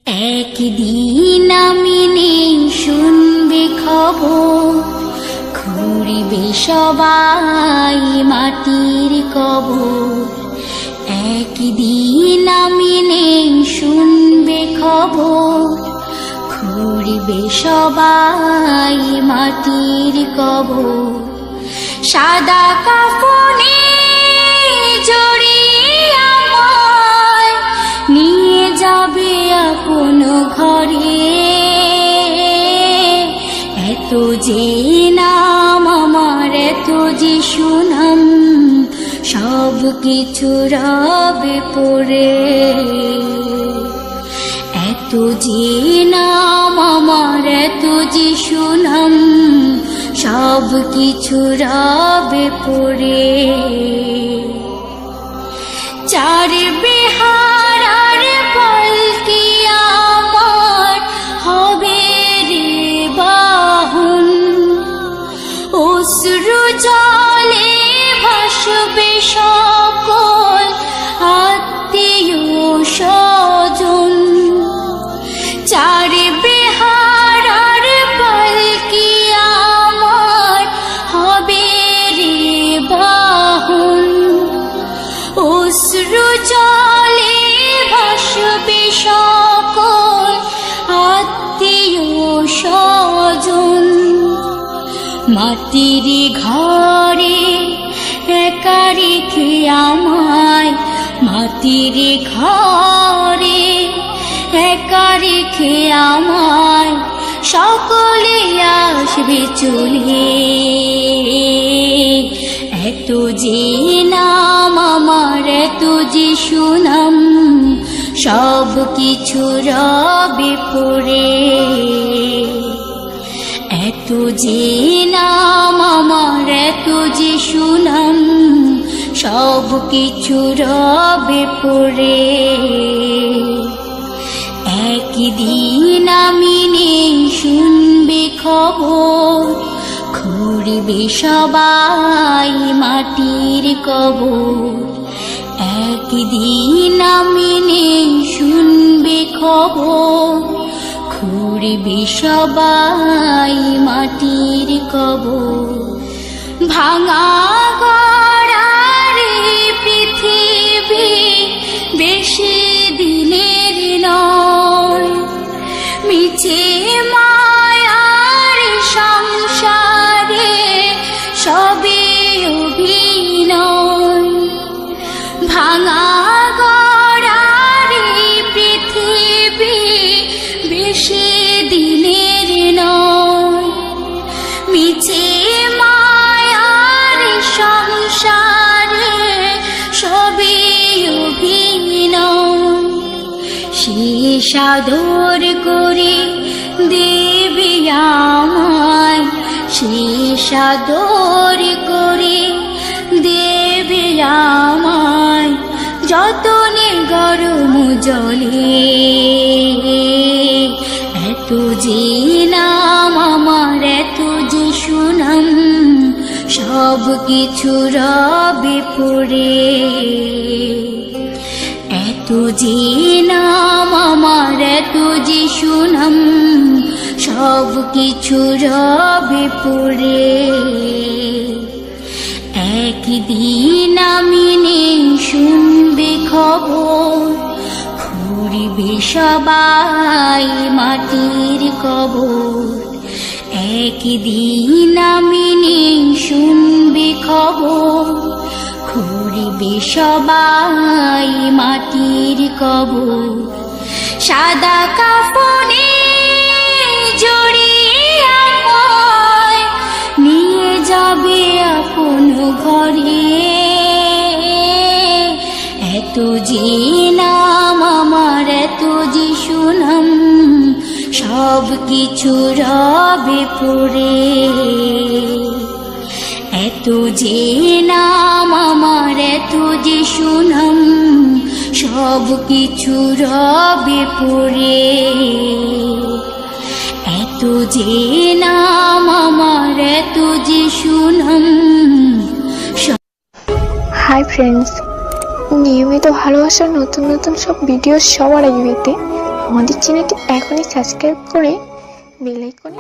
একদিন আমি নেই শুনবে খবর, খুঁড়িবে সবাই মাটির কবর। একদিন আমি নেই শুনবে খবর, খুঁড়িবে সবাই মাটির কবর। সাদা কাফনে জড়িয়ে আমায় নিয়ে যাবে আপন ঘরে। এত যে নাম আমার, এত যে সুনাম, সব কিছু রবে পড়ে। এত যে নাম আমার, এত যে সুনাম, সব কিছু রবে পড়ে। চার বিহার আর পালকি আমার হবে রে বাহন। অশ্রু জলে ভাসবে সকল আত্মীয় স্বজন। চার বিহার আর পালকি আমার হবে রে বাহন। অশ্রু জলে ভাসবে সকল আত্মীয় স্বজন। মাটির ঘরে একা রেখে আমায়, মাটির ঘরে একা রেখে আমায় সকলে আসবে চলে। এত যে নাম আমার, এত যে সুনাম, সব কিছু রবে পড়ে। এত যে নাম আমার, এত যে সুনাম, সব কিছু রবে পড়ে। একদিন আমি নেই শুনবে খবর, খুঁড়িবে সবাই মাটির কবর। একদিন আমি নেই শুনবে খবর, খুঁড়িবে সবাই মাটির কবর। ভাঙা গড়ার পৃথিবী বেশি দিনের নয়, মিছে মায়ার সংসারে সবে অভিনয়। ভাঙা গড়ার পৃথিবী বেশি দিনের নয়, মিছে মায়ার সংসারে সবে অভিনয়। শেষ আদর করে দেবে আমায়, শেষ আদর করে দেবে আমায় যতনে গরম জলে। এত যে নাম আমার, এত যে সুনাম, সব কিছু রবে পড়ে। এত যে নাম আমার, এত যে সুনাম, সব কিছু রবে পড়ে। একদিন আমি নেই শুনবে খবর, খুঁড়িবে সবাই মাটির কবর। একদিন আমি নেই শুনবে খবর, খুঁড়িবে সবাই মাটির কবর। সাদা কাফনে জড়িয়ে আমায় নিয়ে যাবে আপন ঘরে। এত যে নাম আমার, এত যে সুনাম, সব কিছু রবে পড়ে। এত যে নাম আমার, এত যে সুনাম, সব কিছু রবে পড়ে। এত যে নাম আমার, এত যে সুনাম। হাই ফ্রেন্ডস, নিয়মিত ভালোবাসার নতুন নতুন সব ভিডিও সবার আগে পেতে আমাদের চ্যানেলটি এখনই সাবস্ক্রাইব করে বেল আইকনে